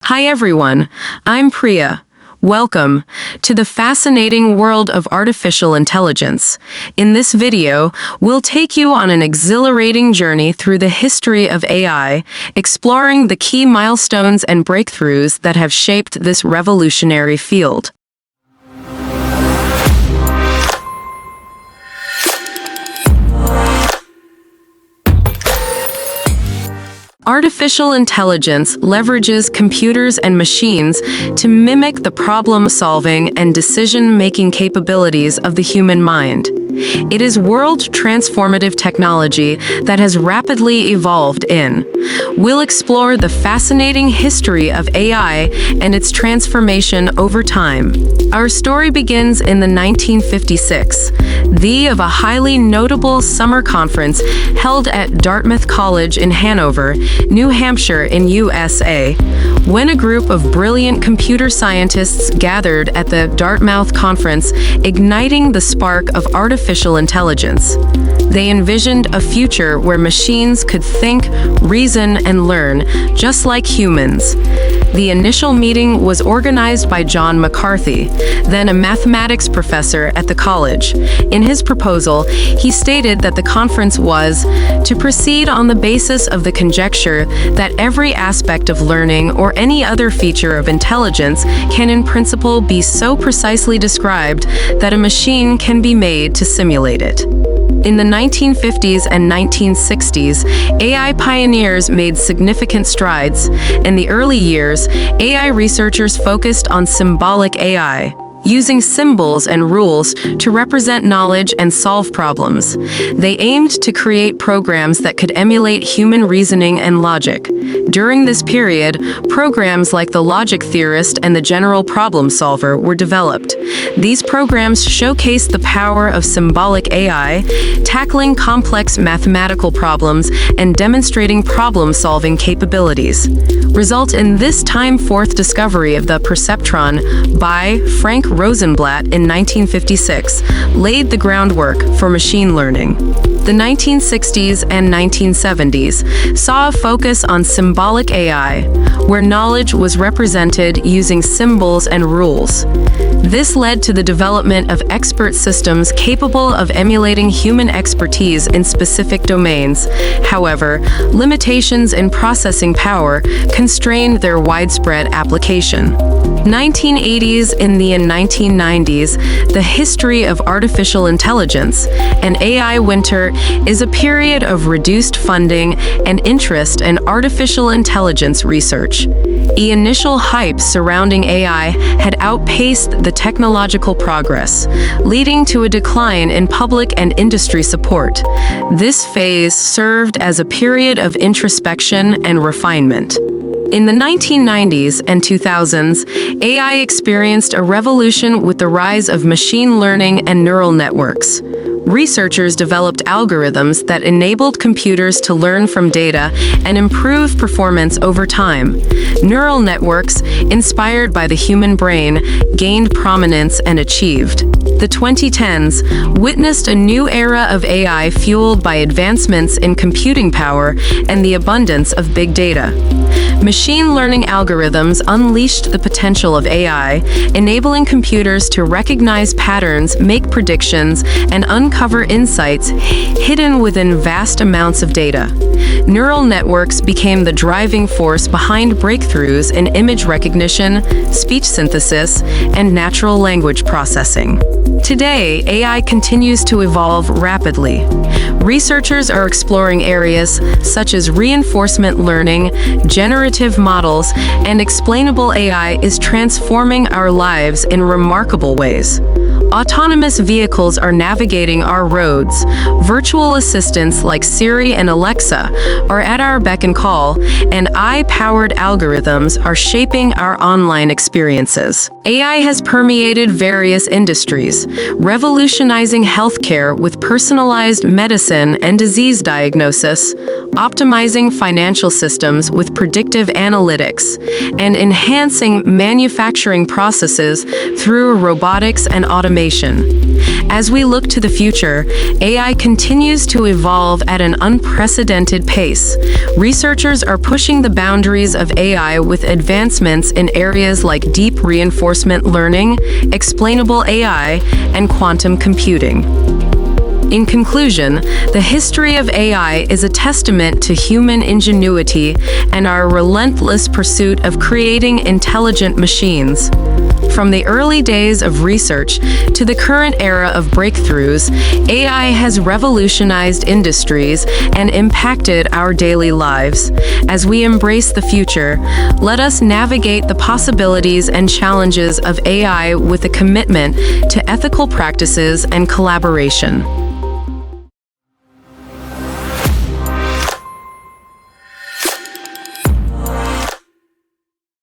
Hi everyone, I'm Priya. Welcome to the fascinating world of artificial intelligence. In this video, we'll take you on an exhilarating journey through the history of AI, exploring the key milestones and breakthroughs that have shaped this revolutionary field. Artificial intelligence leverages computers and machines to mimic the problem-solving and decision-making capabilities of the human mind. It is world transformative technology that has rapidly evolved in. We'll explore the fascinating history of AI and its transformation over time. Our story begins in the 1956, of a highly notable summer conference held at Dartmouth College in Hanover, New Hampshire in USA, when a group of brilliant computer scientists gathered at the Dartmouth Conference, igniting the spark of artificial intelligence. They envisioned a future where machines could think, reason, and learn, just like humans. The initial meeting was organized by John McCarthy, then a mathematics professor at the college. In his proposal, he stated that the conference was to proceed on the basis of the conjecture that every aspect of learning or any other feature of intelligence can in principle be so precisely described that a machine can be made to simulate it. In the 1950s and 1960s, AI pioneers made significant strides. In the early years, AI researchers focused on symbolic AI, using symbols and rules to represent knowledge and solve problems. They aimed to create programs that could emulate human reasoning and logic. During this period, programs like the logic theorist and the general problem solver were developed. These programs showcased the power of symbolic AI, tackling complex mathematical problems and demonstrating problem-solving capabilities. Result in this time-forth discovery of the perceptron by Frank Rosenblatt in 1956 laid the groundwork for machine learning. The 1960s and 1970s saw a focus on symbolic AI, where knowledge was represented using symbols and rules. This led to the development of expert systems capable of emulating human expertise in specific domains. However, limitations in processing power constrained their widespread application. 1980s and the 1990s, the history of artificial intelligence and AI winter is a period of reduced funding and interest in artificial intelligence research. The initial hype surrounding AI had outpaced the technological progress, leading to a decline in public and industry support. This phase served as a period of introspection and refinement. In the 1990s and 2000s, AI experienced a revolution with the rise of machine learning and neural networks. Researchers developed algorithms that enabled computers to learn from data and improve performance over time. Neural networks, inspired by the human brain, gained prominence and achieved. The 2010s witnessed a new era of AI fueled by advancements in computing power and the abundance of big data. Machine learning algorithms unleashed the potential of AI, enabling computers to recognize patterns, make predictions, and uncover insights hidden within vast amounts of data. Neural networks became the driving force behind breakthroughs in image recognition, speech synthesis, and natural language processing. Today, AI continues to evolve rapidly. Researchers are exploring areas such as reinforcement learning, generative models, and explainable AI is transforming our lives in remarkable ways. Autonomous vehicles are navigating our roads. Virtual assistants like Siri and Alexa are at our beck and call, and AI-powered algorithms are shaping our online experiences. AI has permeated various industries, revolutionizing healthcare with personalized medicine and disease diagnosis, optimizing financial systems with predictive analytics, and enhancing manufacturing processes through robotics and automation. transformation. As we look to the future, AI continues to evolve at an unprecedented pace. Researchers are pushing the boundaries of AI with advancements in areas like deep reinforcement learning, explainable AI, and quantum computing. In conclusion, the history of AI is a testament to human ingenuity and our relentless pursuit of creating intelligent machines. From the early days of research to the current era of breakthroughs, AI has revolutionized industries and impacted our daily lives. As we embrace the future, let us navigate the possibilities and challenges of AI with a commitment to ethical practices and collaboration.